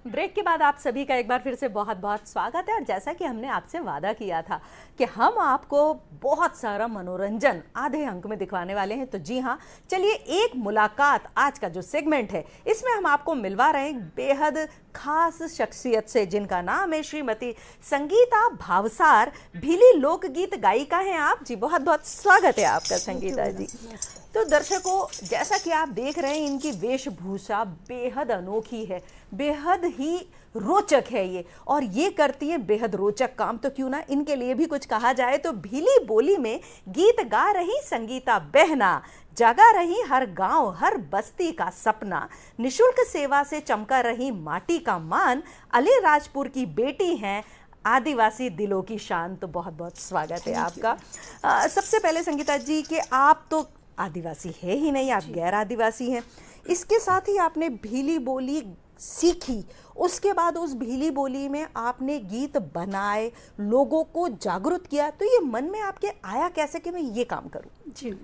Break के बाद आप सभी का एक बार फिर से बहुत बहुत स्वागत है। और जैसा कि हमने आपसे वादा किया था कि हम आपको बहुत सारा मनोरंजन आधे अंक में दिखवाने वाले हैं, तो जी हाँ, चलिए एक मुलाकात आज का जो सेगमेंट है इसमें हम आपको मिलवा रहे हैं बेहद खास शख्सियत से, जिनका नाम है श्रीमती संगीता भावसार। भीली लोकगीत गायिका हैं आप जी। बहुत बहुत स्वागत है आपका संगीता जी। तो दर्शकों, जैसा कि आप देख रहे हैं, इनकी वेशभूषा बेहद अनोखी है, बेहद ही रोचक है ये, और ये करती है बेहद रोचक काम। तो क्यों ना इनके लिए भी कुछ कहा जाए। तो भीली बोली में गीत गा रही संगीता बहना, जगा रही हर गांव हर बस्ती का सपना, निशुल्क सेवा से चमका रही माटी का मान, अलीराजपुर की बेटी हैं, आदिवासी दिलों की शान। तो बहुत बहुत स्वागत है आपका। सबसे पहले संगीता जी कि आप तो आदिवासी है ही नहीं, आप गैर आदिवासी हैं। इसके साथ ही आपने भीली बोली सीखी, उसके बाद उस भीली बोली में आपने गीत बनाए, लोगों को जागरूक किया। तो ये मन में आपके आया कैसे कि मैं ये काम करूं? जी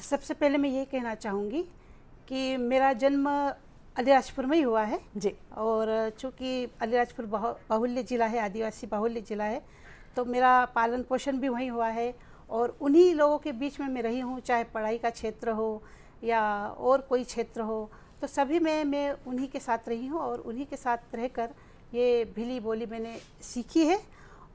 सबसे पहले मैं ये कहना चाहूँगी कि मेरा जन्म अलीराजपुर में ही हुआ है जी। और चूँकि अलीराजपुर बाहुल्य ज़िला है, आदिवासी बाहुल्य ज़िला है, तो मेरा पालन पोषण भी वहीं हुआ है और उन्हीं लोगों के बीच में मैं रही हूँ। चाहे पढ़ाई का क्षेत्र हो या और कोई क्षेत्र हो, तो सभी में मैं उन्हीं के साथ रही हूँ और उन्हीं के साथ रहकर ये भीली बोली मैंने सीखी है।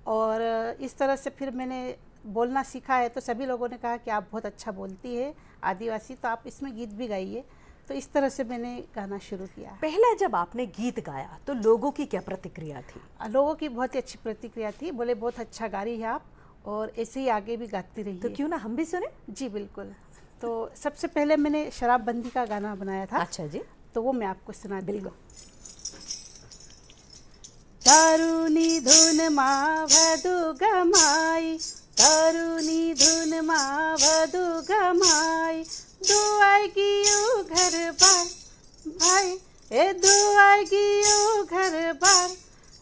और इस तरह से फिर मैंने बोलना सीखा है। तो सभी लोगों ने कहा कि आप बहुत अच्छा बोलती है आदिवासी, तो आप इसमें गीत भी गाइए। तो इस तरह से मैंने गाना शुरू किया। पहला जब आपने गीत गाया तो लोगों की क्या प्रतिक्रिया थी? लोगों की बहुत ही अच्छी प्रतिक्रिया थी, बोले बहुत अच्छा गा रही है आप और ऐसे ही आगे भी गाती रहिए। तो क्यों ना हम भी सुने? जी बिल्कुल। तो सबसे पहले मैंने शराबबंदी का गाना बनाया था। अच्छा जी। तो वो मैं आपको सुना दूंगा। तरुणी धुन मा भदु गमाई, तरुणी धुन मा भदु गमाई, दुआएगी ओ घर बार भाई, ए दुआएगी ओ घर बार,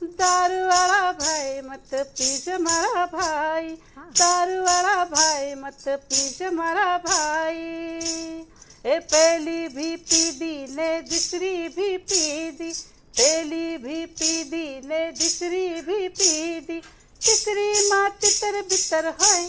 दारू वाला भाई मत पीज मारा भाई, दारू वाला भाई मत पीज मारा भाई, ए पहली भी पी दी ने दूसरी भी पी दी, पहली भी पी दी ने दूसरी भी पी दी, तीसरी माँ तितर बितर होए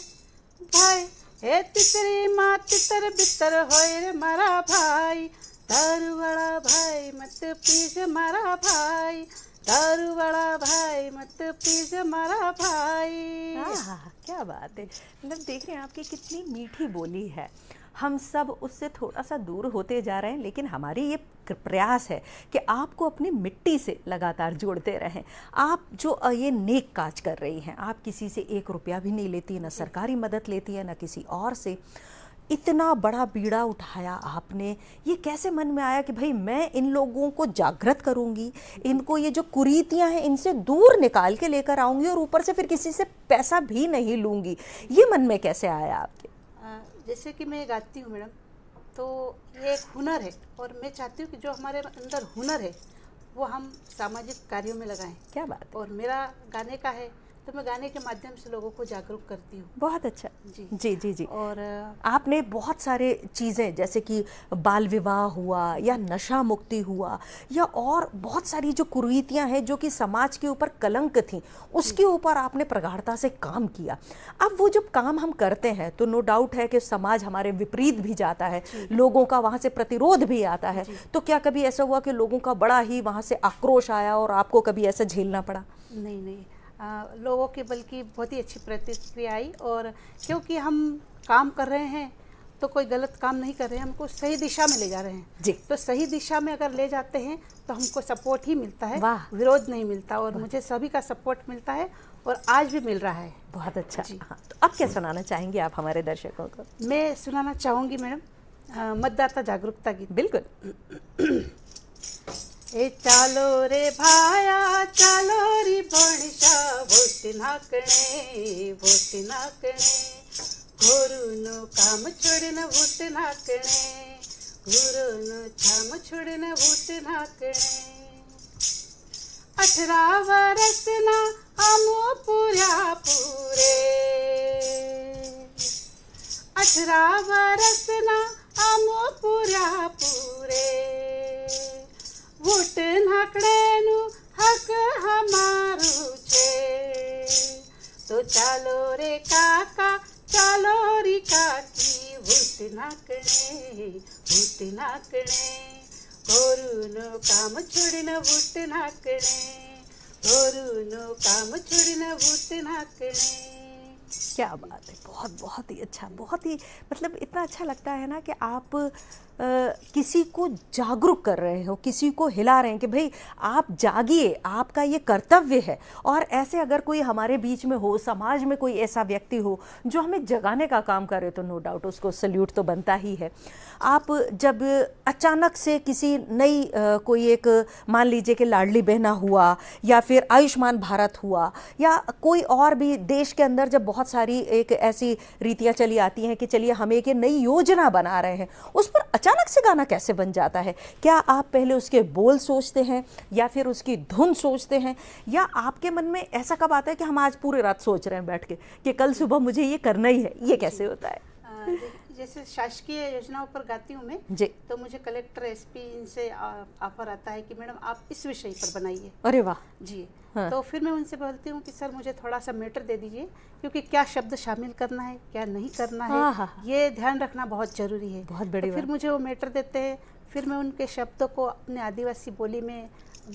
भाई, ए तीसरी माँ तितर बितर होए रे मारा भाई, दारू वाला भाई मत पीज मारा भाई, दारू वाला भाई मत पीज मारा भाई। क्या बात है। मतलब देख रहे हैं आपकी कितनी मीठी बोली है। हम सब उससे थोड़ा सा दूर होते जा रहे हैं, लेकिन हमारी ये प्रयास है कि आपको अपनी मिट्टी से लगातार जोड़ते रहें। आप जो ये नेक काज कर रही हैं, आप किसी से 1 रुपया भी नहीं लेती, ना सरकारी मदद लेती है, ना किसी और से। इतना बड़ा बीड़ा उठाया आपने, ये कैसे मन में आया कि भाई मैं इन लोगों को जागृत करूंगी, इनको ये जो कुरीतियां हैं इनसे दूर निकाल के लेकर आऊंगी और ऊपर से फिर किसी से पैसा भी नहीं लूंगी? ये मन में कैसे आया आपके? जैसे कि मैं गाती हूँ मैडम, तो ये एक हुनर है और मैं चाहती हूँ कि जो हमारे अंदर हुनर है वो हम सामाजिक कार्यों में लगाएं। क्या बात। और मेरा गाने का है, तो मैं गाने के माध्यम से लोगों को जागरूक करती हूँ। बहुत अच्छा जी जी जी जी। और आपने बहुत सारे चीज़ें जैसे कि बाल विवाह हुआ या नशा मुक्ति हुआ या और बहुत सारी जो कुरीतियां हैं जो कि समाज के ऊपर कलंक थी, उसके ऊपर आपने प्रगाढ़ता से काम किया। अब वो जब काम हम करते हैं तो नो डाउट है कि समाज हमारे विपरीत भी जाता है, लोगों का वहाँ से प्रतिरोध भी आता है। तो क्या कभी ऐसा हुआ कि लोगों का बड़ा ही वहाँ से आक्रोश आया और आपको कभी ऐसा झेलना पड़ा? नहीं नहीं, लोगों की बल्कि बहुत ही अच्छी प्रतिक्रिया आई। और क्योंकि हम काम कर रहे हैं तो कोई गलत काम नहीं कर रहे हैं, हमको सही दिशा में ले जा रहे हैं जी। तो सही दिशा में अगर ले जाते हैं तो हमको सपोर्ट ही मिलता है, विरोध नहीं मिलता। और मुझे सभी का सपोर्ट मिलता है और आज भी मिल रहा है। बहुत अच्छा। हाँ, तो अब क्या सुनाना चाहेंगे आप हमारे दर्शकों को? मैं सुनाना चाहूँगी मैडम मतदाता जागरूकता गीत। बिल्कुल। ए चालो रे भाया चालो रे बणिशा, भोट नाकणे भोट नाकणे, घोरूनो काम छोड़न भोट नाकणे, घोरूनो काम छोड़न भोट नाकणे, 18 वर्ष ना आमो पूरा पूरे, 18 वर्ष ना आमो पूरा पूरे, वोट ना चालो रे काका चालो रे काकी भूत नाकणे घोरूनो काम छोड़ीन भूत नाकणे घोरूनो काम छोड़ीन भूत नाकणे। क्या बात है, बहुत बहुत ही अच्छा, बहुत ही मतलब इतना अच्छा लगता है ना कि आप किसी को जागरूक कर रहे हो, किसी को हिला रहे हैं कि भाई आप जागिए, आपका ये कर्तव्य है। और ऐसे अगर कोई हमारे बीच में हो, समाज में कोई ऐसा व्यक्ति हो जो हमें जगाने का काम करे तो नो डाउट उसको सल्यूट तो बनता ही है। आप जब अचानक से किसी नई कोई एक मान लीजिए कि लाडली बहना हुआ या फिर आयुष्मान भारत हुआ या कोई और भी देश के अंदर जब बहुत सारी एक ऐसी रीतियाँ चली आती हैं कि चलिए हम एक नई योजना बना रहे हैं, उस पर अचानक से गाना कैसे बन जाता है? क्या आप पहले उसके बोल सोचते हैं या फिर उसकी धुन सोचते हैं, या आपके मन में ऐसा कब आता है कि हम आज पूरी रात सोच रहे हैं बैठ के कि कल सुबह मुझे ये करना ही है? ये कैसे होता है? जैसे शासकीय योजनाओं पर गाती हूँ मैं जी, तो मुझे कलेक्टर एसपी इनसे ऑफर आता है कि मैडम आप इस विषय पर बनाइए। अरे वाह जी हाँ। तो फिर मैं उनसे बोलती हूँ कि सर मुझे थोड़ा सा मैटर दे दीजिए, क्योंकि क्या शब्द शामिल करना है क्या नहीं करना है हाँ। ये ध्यान रखना बहुत जरूरी है। बहुत बड़ी तो फिर बात। मुझे वो मैटर देते हैं, फिर मैं उनके शब्दों को अपने आदिवासी बोली में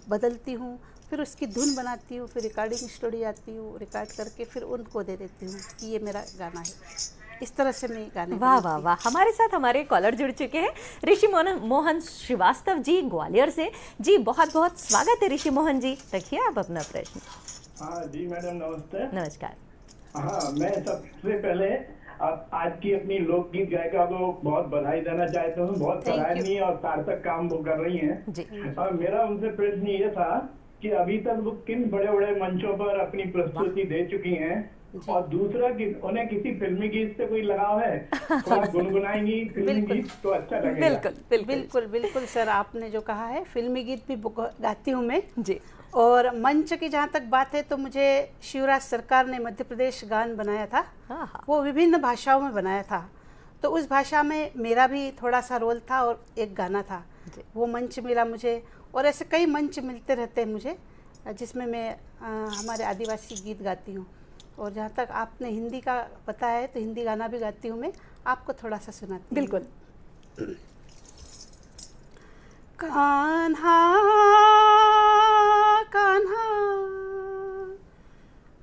बदलती हूँ, फिर उसकी धुन बनाती हूँ, फिर रिकॉर्डिंग स्टूडियो आती हूँ, रिकॉर्ड करके फिर उनको दे देती हूँ कि ये मेरा गाना है। इस तरह से मैं गाने वाह वाह वाह। हमारे साथ हमारे कॉलर जुड़ चुके हैं, ऋषि मोहन श्रीवास्तव जी ग्वालियर से। जी बहुत बहुत स्वागत है ऋषि मोहन जी, रखिए आप अपना प्रश्न। हाँ जी मैडम नमस्ते। नमस्कार। हाँ मैं सबसे पहले आज की अपनी लोकगीत गायिका को बहुत बधाई देना चाहता हूँ, बहुत सराहनीय और सार्थक काम वो कर रही हैं जी। और मेरा उनसे प्रश्न ये था कि अभी तक वो किन बड़े बड़े मंचों पर अपनी प्रस्तुति दे चुकी हैं, और दूसरा कि उन्हें किसी फिल्मी गीत से कोई लगाव है? थोड़ा गुनगुनाएंगी फिल्मी गीत तो अच्छा लगेगा। बिल्कुल बिल्कुल बिल्कुल बिल्कुल सर, आपने जो कहा है फिल्मी गीत भी गाती हूँ मैं जी। और मंच की जहाँ तक बात है तो मुझे शिवराज सरकार ने मध्य प्रदेश गान बनाया था। हाँ। वो विभिन्न भाषाओं में बनाया था, तो उस भाषा में मेरा भी थोड़ा सा रोल था और एक गाना था। वो मंच मिला मुझे, और ऐसे कई मंच मिलते रहते हैं मुझे जिसमें मैं हमारे आदिवासी गीत गाती हूँ। और जहाँ तक आपने हिंदी का पता है तो हिंदी गाना भी गाती हूँ मैं, आपको थोड़ा सा सुनाती हूँ। बिल्कुल। कान्हा कान्हा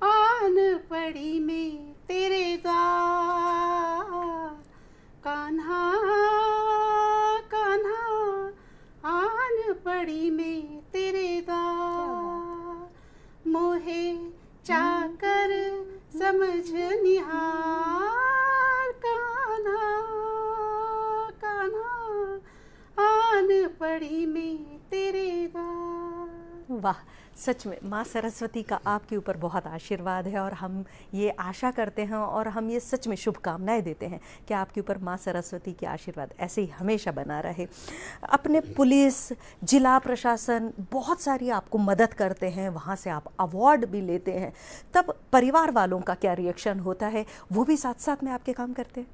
आन पड़ी में तेरे द्वार, कान्हा कान्हा आन पड़ी में तेरे द्वार, मोहे चाकर समझ निहार, कान्हा कान्हा आन पड़ी में तेरे द्वार। वाह, सच में माँ सरस्वती का आपके ऊपर बहुत आशीर्वाद है और हम ये आशा करते हैं और हम ये सच में शुभकामनाएं देते हैं कि आपके ऊपर माँ सरस्वती की आशीर्वाद ऐसे ही हमेशा बना रहे। अपने पुलिस, जिला प्रशासन बहुत सारी आपको मदद करते हैं, वहाँ से आप अवार्ड भी लेते हैं, तब परिवार वालों का क्या रिएक्शन होता है? वो भी साथ साथ में आपके काम करते हैं?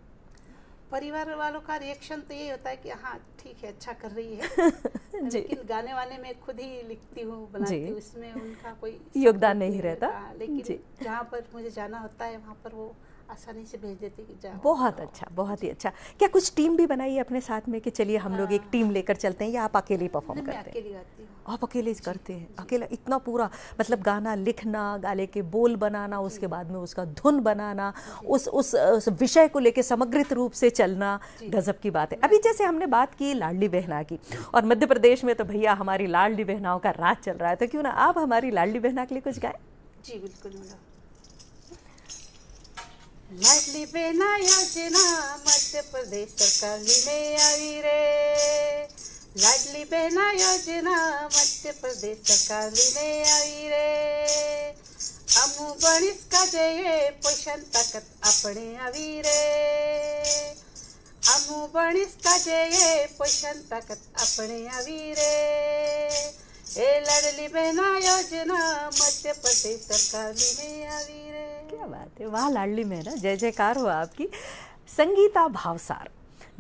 परिवार वालों का रिएक्शन तो ये होता है कि हाँ ठीक है, अच्छा कर रही है लेकिन गाने वाने में खुद ही लिखती हूँ, बनाती हूँ, इसमें उनका कोई योगदान नहीं रहता। लेकिन जहाँ पर मुझे जाना होता है वहाँ पर वो आसानी से भेज देती कि जाओ। बहुत अच्छा, बहुत ही अच्छा। क्या कुछ टीम भी बनाई है अपने साथ में कि चलिए हम लोग एक टीम लेकर चलते हैं, या आप अकेले परफॉर्म करते हैं? अकेली गाती हूँ। आप अकेले करते हैं? अकेला इतना पूरा मतलब गाना लिखना, गाने के बोल बनाना, उसके बाद में उसका धुन बनाना, उस विषय को लेके समग्रित रूप से चलना, गजब की बात है। अभी जैसे हमने बात की लाडली बहना की, और मध्य प्रदेश में तो भैया हमारी लाडली बहनाओं का राज चल रहा है, तो क्यों ना आप हमारी लाडली बहना के लिए कुछ गाएं? जी बिल्कुल मैडम। लाडली बहना योजना मध्य प्रदेश सरकार में आई रे, लाडली बहना योजना मध्य प्रदेश सरकार में आई रे, अमु बणिस का जय पोषण ताकत अपने आवी रे, अमु बणिस का जय पोषण ताकत अपने आवी रे, ए लाडली बहना योजना मध्य प्रदेश सरकार में आवी रे। क्या बात है, वाह लाडली बहना, जय जयकार हो आपकी। संगीता भावसार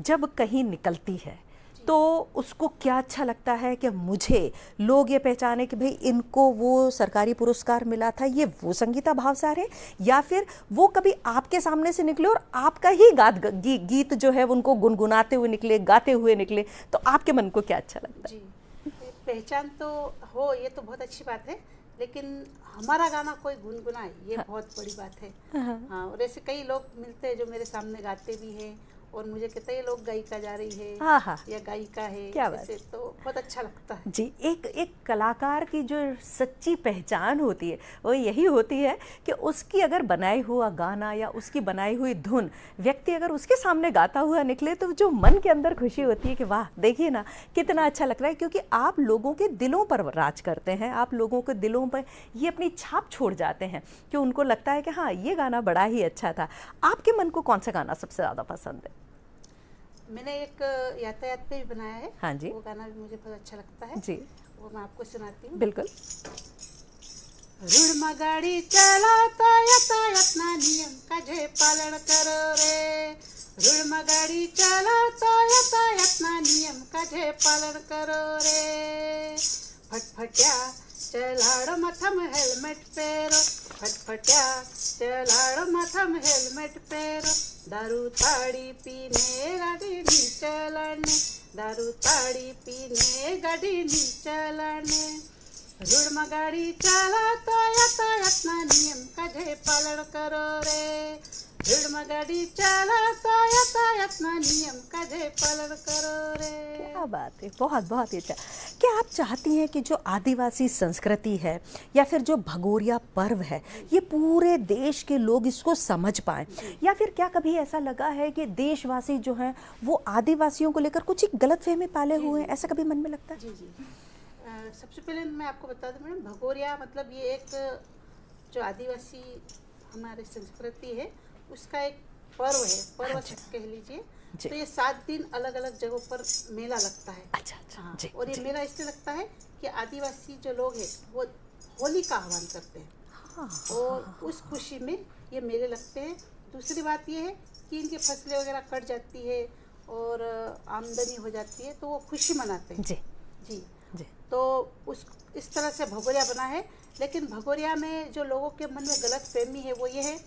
जब कहीं निकलती है तो उसको क्या अच्छा लगता है कि मुझे लोग ये पहचाने कि भाई इनको वो सरकारी पुरस्कार मिला था, ये वो संगीता भावसार है, या फिर वो कभी आपके सामने से निकले और आपका ही गीत जो है उनको गुनगुनाते हुए निकले, गाते हुए निकले, तो आपके मन को क्या अच्छा लगता है? जी, पहचान तो हो, ये तो बहुत अच्छी बात है, लेकिन हमारा गाना कोई गुनगुनाए ये बहुत बड़ी बात है। हाँ, और ऐसे कई लोग मिलते हैं जो मेरे सामने गाते भी हैं और मुझे कहते हैं ये लोग गायिका जा रही है या गायिका है, क्या बात, ऐसे तो बहुत अच्छा लगता है जी। एक कलाकार की जो सच्ची पहचान होती है वो यही होती है कि उसकी अगर बनाई हुआ गाना या उसकी बनाई हुई धुन व्यक्ति अगर उसके सामने गाता हुआ निकले तो जो मन के अंदर खुशी होती है कि वाह देखिए ना कितना अच्छा लग रहा है, क्योंकि आप लोगों के दिलों पर राज करते हैं, आप लोगों के दिलों पर ये अपनी छाप छोड़ जाते हैं कि उनको लगता है कि हाँ ये गाना बड़ा ही अच्छा था। आपके मन को कौन सा गाना सबसे ज़्यादा पसंद है? मैंने एक यातायात पे भी बनाया है। हाँ जी, वो गाना भी मुझे बहुत अच्छा लगता है जी, वो मैं आपको सुनाती हूँ। बिल्कुल। रोड में गाड़ी चलाता यातायात ना नियम का जे पालन करो रे, रोड में गाड़ी चलाता यातायात ना नियम का जे पालन करो रे, फटफट्या चलाड़ो मथम हेलमेट पेरो, फटफट्या चलाड़ो मथम हेलमेट पेरो, दारू ताड़ी पीने गाड़ी नहीं चलाने, दारू ताड़ी पीने गाड़ी नहीं चलाने, रोड में गाड़ी चलाता यातायात ना नियम का जे पालन करो रे, रोड में गाड़ी चलाता यातायात ना नियम का जे पालन करो रे। क्या बात है, बहुत बहुत ही अच्छा। क्या आप चाहती हैं कि जो आदिवासी संस्कृति है या फिर जो भगोरिया पर्व है ये पूरे देश के लोग इसको समझ पाएं, या फिर क्या कभी ऐसा लगा है कि देशवासी जो हैं वो आदिवासियों को लेकर कुछ गलतफहमी पाले हुए हैं, ऐसा कभी मन में लगता है? जी जी, सबसे पहले मैं आपको बता दूं मैडम, भगोरिया मतलब ये एक जो आदिवासी हमारी संस्कृति है उसका एक पर्व है, पर्व कह लीजिए। तो ये 7 दिन अलग अलग जगहों पर मेला लगता है। अच्छा अच्छा, हाँ, जी, और ये जी। मेला इसलिए लगता है कि आदिवासी जो लोग हैं वो होली का आह्वान करते हैं। हाँ, और उस खुशी में ये मेले लगते हैं। दूसरी बात ये है कि इनकी फसलें वगैरह कट जाती है और आमदनी हो जाती है तो वो खुशी मनाते हैं। जी जी जी, तो इस तरह से भगोरिया बना है। लेकिन भगोरिया में जो लोगों के मन में गलत फहमी है वो ये है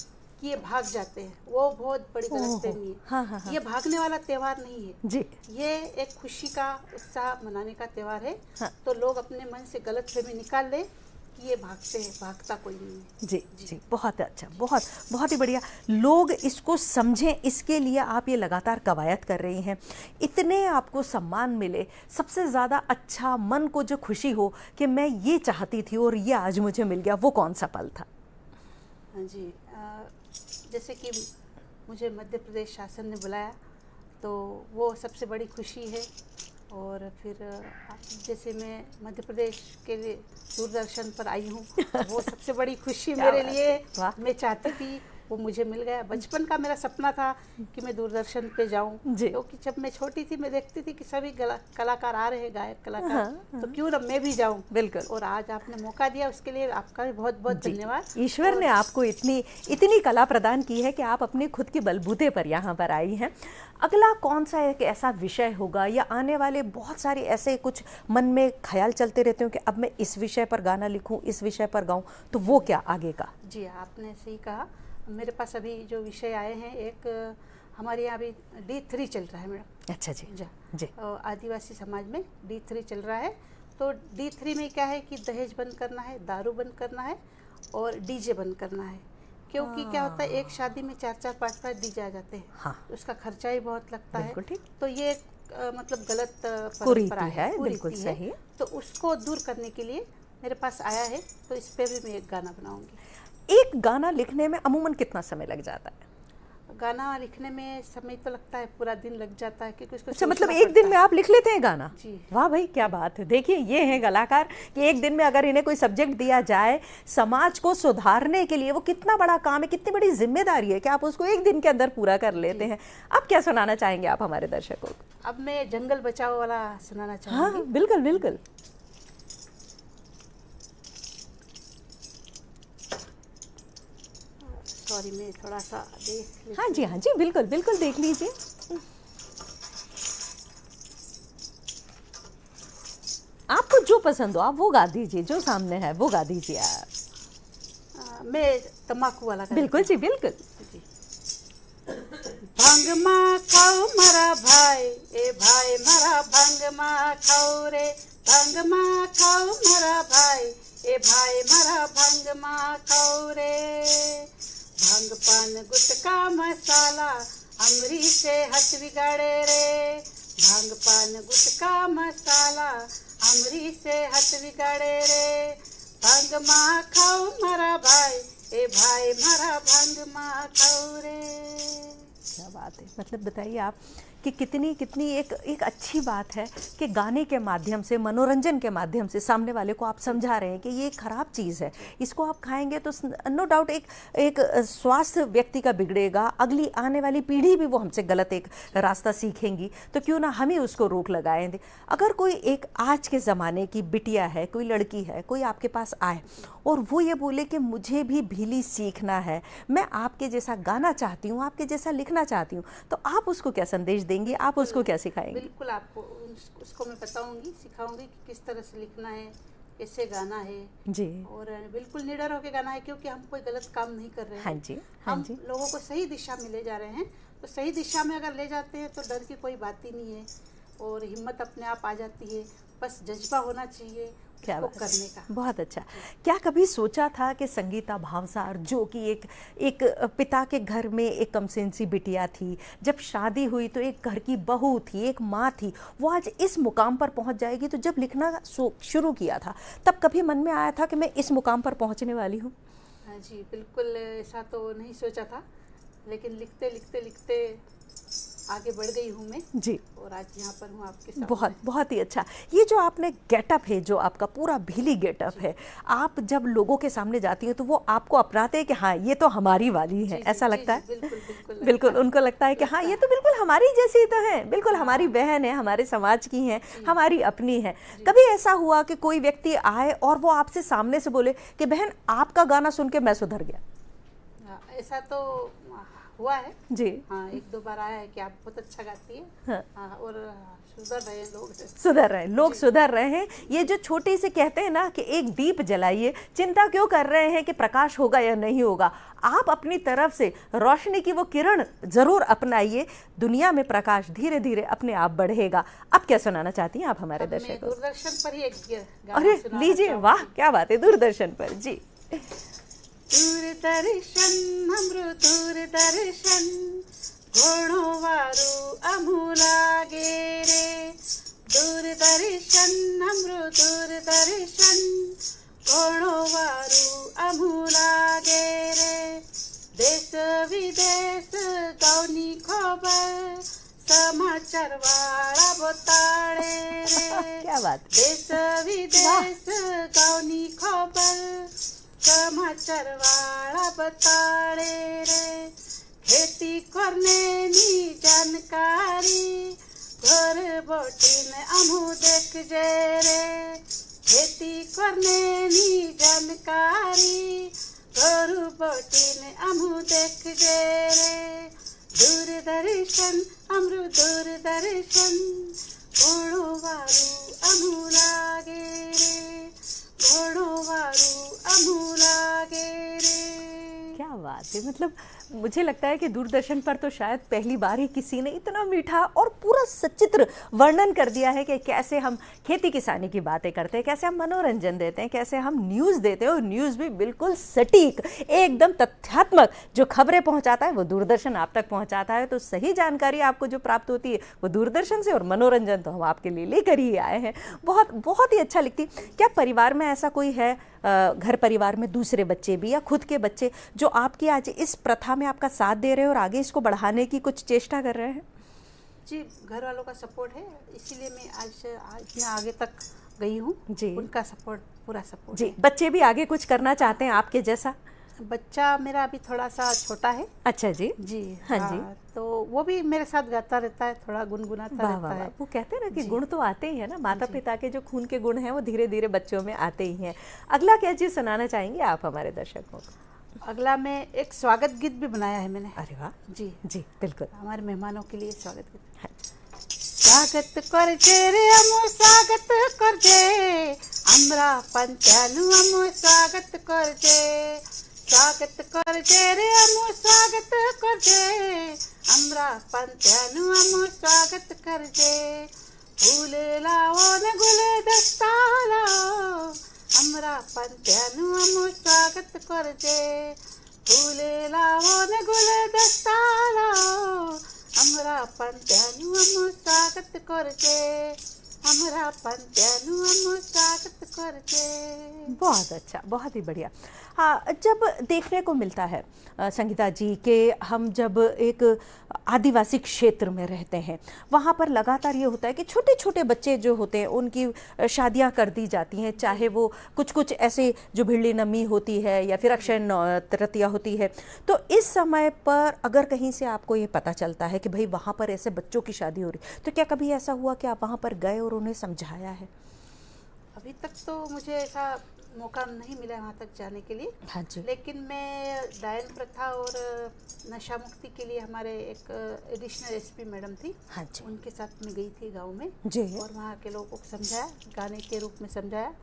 कि ये भाग जाते हैं, वो बहुत बड़ी गलत फहमी है। हाँ, हाँ, हाँ। ये भागने वाला त्यौहार नहीं है जी, ये एक खुशी का उत्साह मनाने का त्यौहार है। हाँ। तो लोग अपने मन से गलत फहमी निकाल ले कि ये भागते हैं, भागता कोई नहीं है। जी जी, बहुत अच्छा, बहुत बहुत ही बढ़िया। लोग इसको समझें इसके लिए आप ये लगातार कवायद कर रही हैं, इतने आपको सम्मान मिले, सबसे ज़्यादा अच्छा मन को जो खुशी हो कि मैं ये चाहती थी और ये आज मुझे मिल गया, वो कौन सा पल था? हाँ जी, जैसे कि मुझे मध्य प्रदेश शासन ने बुलाया तो वो सबसे बड़ी खुशी है। और फिर जैसे मैं मध्य प्रदेश के लिए दूरदर्शन पर आई हूँ वो सबसे बड़ी खुशी मेरे लिए। मैं चाहती थी वो मुझे मिल गया। बचपन का मेरा सपना था कि मैं दूरदर्शन पे जाऊं, क्योंकि जब मैं छोटी थी मैं देखती थी कि सभी कलाकार आ रहे हैं, गायक कलाकार, तो क्यों ना मैं भी जाऊं। बिल्कुल। और आज आपने मौका दिया उसके लिए आपका भी बहुत बहुत धन्यवाद। ईश्वर ने आपको इतनी कला प्रदान की है कि आप अपने खुद के बलबूते पर यहाँ पर आई हैं। अगला कौन सा एक ऐसा विषय होगा या आने वाले बहुत सारे ऐसे कुछ मन में ख्याल चलते रहते हो कि अब मैं इस विषय पर गाना लिखूं, इस विषय पर गाऊं, तो वो क्या आगे का? जी, आपने सही कहा। मेरे पास अभी जो विषय आए हैं, एक हमारे यहाँ अभी D3 चल रहा है मैडम। अच्छा जी जी, आदिवासी समाज में D3 चल रहा है। तो D3 में क्या है कि दहेज बंद करना है, दारू बंद करना है और डीजे बंद करना है। क्योंकि क्या होता है, एक शादी में 4-4, 5-5 डीजे आ जाते हैं। हाँ। उसका खर्चा ही बहुत लगता है। ठीक। तो ये मतलब गलत परंपरा है, बिल्कुल सही। तो उसको दूर करने के लिए मेरे पास आया है, तो इस पर भी मैं एक गाना बनाऊंगी। एक गाना लिखने में अमूमन कितना समय लग जाता है? गाना लिखने में समय तो लगता है, पूरा दिन लग जाता है, क्योंकि उसको अच्छा, मतलब एक दिन में आप लिख लेते हैं गाना? जी। वाह भाई, क्या बात है। देखिए, ये हैं कलाकार कि एक दिन में अगर इन्हें कोई सब्जेक्ट दिया जाए समाज को सुधारने के लिए, वो कितना बड़ा काम है, कितनी बड़ी जिम्मेदारी है कि आप उसको एक दिन के अंदर पूरा कर लेते हैं। अब क्या सुनाना चाहेंगे आप हमारे दर्शकों को? अब मैं जंगल बचाओ वाला सुनाना चाहूँगी। हाँ, बिल्कुल बिल्कुल। सॉरी, मैं थोड़ा सा देख। हाँ जी, हाँ जी, बिल्कुल बिल्कुल, देख लीजिए। जो पसंद हो आप वो गा दीजिए, जो सामने है वो गा दीजिए आप। मैं तम्बाकू वाला बिल्कुल जी, बिल्कुल। भांग मा खाओ मारा भाई, ए भाई मारा भांग मा खाओ रे, भांग मा खाओ मारा भाई, ए भाई मारा भांग मा खाओ रे। भांग पान गुटका मसाला अमरी से हाथ बिगाड़े रे, भांग पान गुटका मसाला अमरी से हाथ बिगाड़े रे। भांग मा खाओ मारा भाई, ए भाई मारा भांग मा खाओ रे। क्या बात है, मतलब बताइए आप कि कितनी कितनी एक अच्छी बात है कि गाने के माध्यम से, मनोरंजन के माध्यम से सामने वाले को आप समझा रहे हैं कि ये एक खराब चीज़ है, इसको आप खाएंगे तो नो डाउट एक स्वास्थ्य व्यक्ति का बिगड़ेगा, अगली आने वाली पीढ़ी भी वो हमसे गलत एक रास्ता सीखेंगी, तो क्यों ना हम ही उसको रोक लगाएं। अगर कोई एक आज के ज़माने की बिटिया है, कोई लड़की है, कोई आपके पास आए और वो ये बोले कि मुझे भी भीली सीखना है, मैं आपके जैसा गाना चाहती हूँ, आपके जैसा लिखना चाहती हूँ, तो आप उसको क्या संदेश देंगे, आप उसको क्या सिखाएंगे? बिल्कुल, आपको उसको मैं बताऊंगी, सिखाऊंगी कि किस तरह से लिखना है, कैसे गाना है जी, और बिल्कुल निडर होकर गाना है, क्योंकि हम कोई गलत काम नहीं कर रहे हैं। हाँ जी, हाँ हम जी, लोगों को सही दिशा में ले जा रहे हैं, तो सही दिशा में अगर ले जाते हैं तो डर की कोई बात ही नहीं है और हिम्मत अपने आप आ जाती है, बस जज्बा होना चाहिए क्या उसको बात, करने का। बहुत अच्छा। क्या कभी सोचा था कि संगीता भावसार, जो कि एक पिता के घर में एक कमसिनसी बिटिया थी, जब शादी हुई तो एक घर की बहू थी, एक माँ थी, वो आज इस मुकाम पर पहुंच जाएगी? तो जब लिखना शुरू किया था तब कभी मन में आया था कि मैं इस मुकाम पर पहुंचने वाली हूँ? हाँ जी, बिल्कुल ऐसा तो नहीं सोचा था, लेकिन लिखते लिखते लिखते आगे बढ़ गई हूँ मैं जी, और आज यहाँ पर हूँ आपके साथ। बहुत बहुत ही अच्छा। ये जो आपने गेटअप है, जो आपका पूरा भीली गेटअप है, आप जब लोगों के सामने जाती हैं तो वो आपको अपनाते हैं कि हाँ ये तो हमारी वाली है, ऐसा लगता है? बिल्कुल बिल्कुल बिल्कुल, उनको लगता है कि हाँ ये तो बिल्कुल हमारी जैसी तो है, बिल्कुल हमारी बहन है, हमारे समाज की है, हमारी अपनी है। कभी ऐसा हुआ कि कोई व्यक्ति आए और वो आपसे सामने से बोले कि बहन आपका गाना सुन के मैं सुधर गया? ऐसा तो हुआ है जी, हाँ, एक दो बार आया है कि आप बहुत अच्छा गाती है। हाँ, हाँ, और सुधर रहे हैं लोग, सुधर रहे हैं लोग, सुधर रहे हैं। ये जो छोटी से कहते हैं ना कि एक दीप जलाइए, चिंता क्यों कर रहे हैं कि प्रकाश होगा या नहीं होगा, आप अपनी तरफ से रोशनी की वो किरण जरूर अपनाइए, दुनिया में प्रकाश धीरे धीरे अपने आप बढ़ेगा। अब क्या सुनाना चाहती हैं आप हमारे दर्शकों को? दूरदर्शन पर ही एक गाना अरे सुनाना लीजिए, चाहूंगी। वाह क्या बात है, दूरदर्शन पर जी। दूरदर्शन हाम्रो दूरदर्शन, घोड़ो वारू अमुलागे रे। दूरदर्शन हाम्रो दूरदर्शन, घोड़ो वारू अमुलागे रे। देश विदेश गाउँनी खबर, समाचार वाला बताडे रे। क्या बात, देश विदेश गाउँनी खबर, समाचार वाला बताड़े रे। खेती करने नी जानकारी, घर बोटिन अमू देख जे रे। खेती करने नी जानकारी, घर बोटिन अमू देख जे रे। दूरदर्शन अमरू दूरदर्शन, घोड़ो वारू अमू लागे रे। घोड़ो वारू अमूलागे रे। क्या बात है, मतलब मुझे लगता है कि दूरदर्शन पर तो शायद पहली बार ही किसी ने इतना मीठा और पूरा सचित्र वर्णन कर दिया है कि कैसे हम खेती किसानी की बातें करते हैं, कैसे हम मनोरंजन देते हैं, कैसे हम न्यूज़ देते हैं, और न्यूज़ भी बिल्कुल सटीक, एकदम तथ्यात्मक जो खबरें पहुंचाता है वो दूरदर्शन आप तक पहुंचाता है। तो सही जानकारी आपको जो प्राप्त होती है वो दूरदर्शन से, और मनोरंजन तो हम आपके लिए लेकर ही आए हैं। बहुत बहुत ही अच्छा लिखती। क्या परिवार में ऐसा कोई है, घर परिवार में दूसरे बच्चे भी या खुद के बच्चे, जो आपकी आज इस प्रथा में आपका साथ दे रहे हैं और आगे इसको बढ़ाने की कुछ चेष्टा कर रहे हैं? जी, घर वालों का सपोर्ट है, इसीलिए मैं आज इतना आगे तक गई हूँ जी, उनका सपोर्ट, पूरा सपोर्ट जी। है। बच्चे भी आगे कुछ करना चाहते हैं आपके जैसा? बच्चा मेरा अभी थोड़ा सा छोटा है। अच्छा जी, जी हाँ जी। तो वो भी मेरे साथ गाता रहता है, थोड़ा गुनगुनाता वाह रहता वाह है। वाह। वो कहते हैं ना कि जी। गुण तो आते ही है ना, माता पिता के जो खून के गुण हैं वो धीरे धीरे बच्चों में आते ही हैं। अगला क्या चीज़ सुनाना चाहेंगे आप हमारे दर्शकों को? अगला मैं एक स्वागत गीत भी बनाया है मैंने। अरे वाह, जी जी बिल्कुल। हमारे मेहमानों के लिए स्वागत गीत। हाँ। स्वागत करजे रे अमो स्वागत करजे हमरा पंत्यानु अमो स्वागत करजे रे अमो स्वागत करजे हमरा पंत्यानु अमो स्वागत करजे फूले लाओ न गुलदस्ता लाओ हमरा पंत्यानु अमो स्वागत करजे फूले लाओ न गुलदस्ता लाओ हमरा पंत्यानु अमो स्वागत करजे हमरा पंत्यानु अमो स्वागत करजे। बहुत अच्छा, बहुत ही बढ़िया। हाँ, जब देखने को मिलता है संगीता जी कि हम जब एक आदिवासी क्षेत्र में रहते हैं, वहाँ पर लगातार ये होता है कि छोटे छोटे बच्चे जो होते हैं उनकी शादियाँ कर दी जाती हैं, चाहे वो कुछ ऐसे जो भिड़ली नमी होती है या फिर अक्षय तृतीया होती है। तो इस समय पर अगर कहीं से आपको ये पता चलता है कि भाई वहाँ पर ऐसे बच्चों की शादी हो रही, तो क्या कभी ऐसा हुआ कि आप वहाँ पर गए और उन्हें समझाया है? अभी तक तो मुझे ऐसा मौका नहीं मिला वहाँ तक जाने के लिए। हाँ जी। लेकिन मैं डायन प्रथा और नशा मुक्ति के लिए हमारे एक एडिशनल एसपी मैडम थी, हाँ जी, उनके साथ मैं गई थी गांव में जी, और वहाँ के लोगों को समझाया, गाने के रूप में समझाया,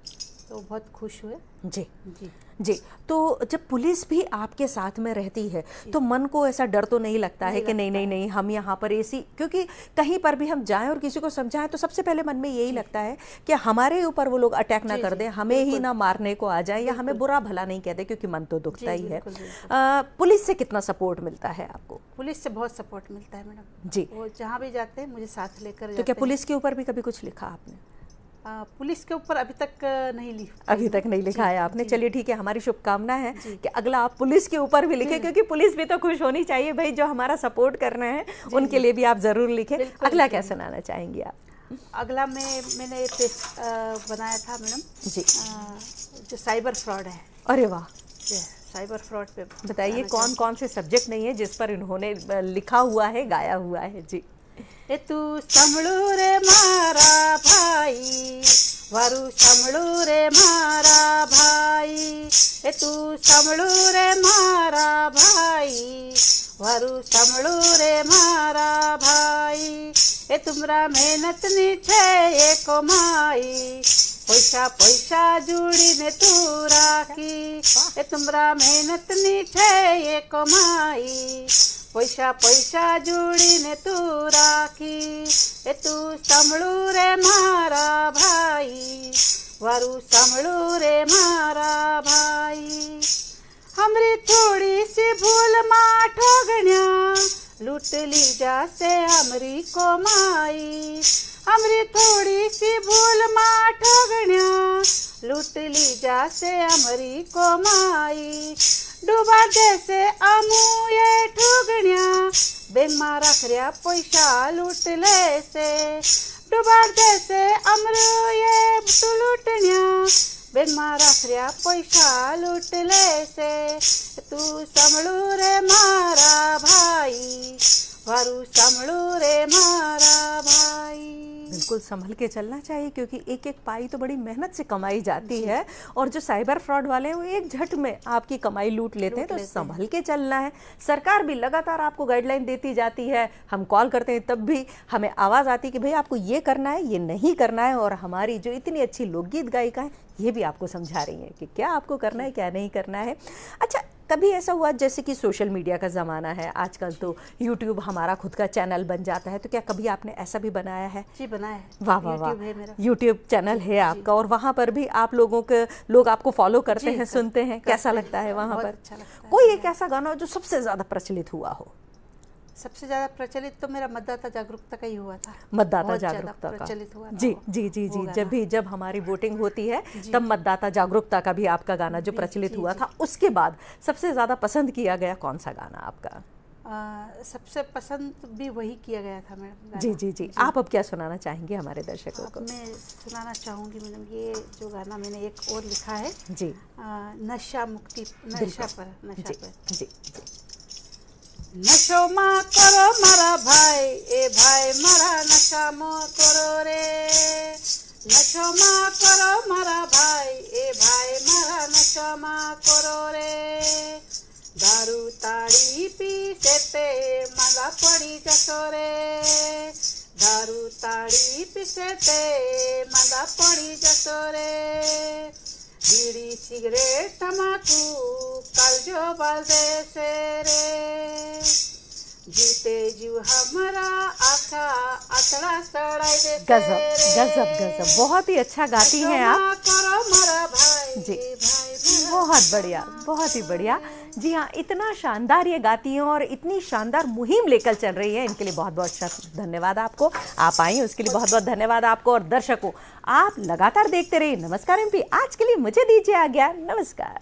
तो बहुत खुश हुए। जी जी जी। तो जब पुलिस भी आपके साथ में रहती है तो मन को ऐसा डर तो नहीं लगता है कि नहीं हम यहाँ पर ऐसी, क्योंकि कहीं पर भी हम जाएं और किसी को समझाएं तो सबसे पहले मन में यही लगता है कि हमारे ऊपर वो लोग अटैक ना कर दें, हमें ही ना मारने को आ जाए या हमें बुरा भला नहीं कहते, क्योंकि मन तो दुखता ही है। पुलिस से कितना सपोर्ट मिलता है आपको? पुलिस से बहुत सपोर्ट मिलता है मैडम जी। वो जहाँ भी जाते हैं मुझे साथ लेकर तो क्या पुलिस के ऊपर भी कभी कुछ लिखा आपने? पुलिस के ऊपर अभी तक नहीं अभी तक नहीं लिखा है आपने। चलिए ठीक है, हमारी शुभकामना है कि अगला आप पुलिस के ऊपर भी लिखें, क्योंकि पुलिस भी तो खुश होनी चाहिए भाई, जो हमारा सपोर्ट कर रहे हैं उनके लिए भी आप जरूर लिखें। अगला क्या सुनाना चाहेंगी आप? अगला मैंने पेज बनाया था मैडम जी, जो साइबर फ्रॉड है। अरे वाह, साइबर फ्रॉड पे बताइए कौन कौन से सब्जेक्ट नहीं है जिस पर इन्होंने लिखा हुआ है, गाया हुआ है? जी। ए तू संभळू रे मारा भाई वारू संभळू रे मारा भाई ए तू संभळू रे मारा भाई वारू संभळू रे मारा भाई ए तुमरा मेहनत नी छे ए कमाई पैसा पैसा जुड़ी ने तू राखी ए तुमरा मेहनत नी छे ए कमाई पैसा पैसा जुड़ी ने तू राखी ए तू संभळू रे मारा भाई वारू संभळू रे मारा भाई हमरी थोड़ी सी भूल मां ठोगण्या लूट ली जासे हमरी कमाई हमरी थोड़ी सी भूल मां ठोगण्या लूट ली जासे हमरी कमाई डूबा जैसे अमू ये ठुगण्या बेमा रखरिया पैसा लूट ले से डूबा जैसे अमरू ये लूटण्या बेमा रखरिया पैसा लूट ले से तू संभळू रे मारा भाई वारू संभळू रे मारा भाई। बिल्कुल संभल के चलना चाहिए, क्योंकि एक एक पाई तो बड़ी मेहनत से कमाई जाती है, और जो साइबर फ्रॉड वाले हैं वो एक झट में आपकी कमाई लूट लेते हैं, तो संभल के चलना है। सरकार भी लगातार आपको गाइडलाइन देती जाती है, हम कॉल करते हैं तब भी हमें आवाज़ आती है कि भाई आपको ये करना है, ये नहीं करना है, और हमारी जो इतनी अच्छी लोकगीत गायिका है ये भी आपको समझा रही हैं कि क्या आपको करना है, क्या नहीं करना है। अच्छा, कभी ऐसा हुआ जैसे कि सोशल मीडिया का ज़माना है आजकल, तो यूट्यूब हमारा खुद का चैनल बन जाता है, तो क्या कभी आपने ऐसा भी बनाया है? जी बनाया है। वाह वाह वाह, यूट्यूब चैनल है आपका, और वहाँ पर भी आप लोग आपको फॉलो करते हैं, सुनते हैं, कैसा लगता है वहाँ पर? अच्छा लगता है। कोई एक ऐसा गाना हो जो सबसे ज़्यादा प्रचलित हुआ हो? सबसे ज्यादा प्रचलित तो मेरा मतदाता जागरूकता का ही हुआ था। मतदाता जागरूकता का प्रचलित हुआ था जी जी जी जी। जब हमारी वोटिंग होती है तब मतदाता जागरूकता का भी आपका गाना जो प्रचलित हुआ था, उसके बाद सबसे ज्यादा पसंद किया गया कौन सा गाना आपका? सबसे पसंद भी वही किया गया था मैडम। जी जी जी। आप अब क्या सुनाना चाहेंगे हमारे दर्शकों को? मैं सुनाना चाहूँगी मैडम, ये जो गाना मैंने एक और लिखा है जी, नशा मुक्ति, नशा पर जी जी। नशो मा करो मारा भाई ए भाई मारा नशा मा करो रे नशो मा करो मारा भाई ए भाई मारा नशा मा करो रे दारू ताड़ी पी से ते मला पड़ी जसो रे दारू ताड़ी पिसते मंदा पड़ी जसो रे बीड़ी सिगरेट तमाकू कालजो बालदे से रे जूते जू हमारा आखा अतड़ा सड़ाई दे गजब गजब गजब, बहुत ही अच्छा गाती हैं आप करो मरा भाई जी। भाई बहुत बढ़िया, बहुत ही बढ़िया। जी हाँ, इतना शानदार ये गाती हैं और इतनी शानदार मुहिम लेकर चल रही है, इनके लिए बहुत बहुत धन्यवाद आपको। आप आई उसके लिए बहुत बहुत धन्यवाद आपको। और दर्शकों, आप लगातार देखते रहिए नमस्कार एमपी। आज के लिए मुझे दीजिए आज्ञा, नमस्कार।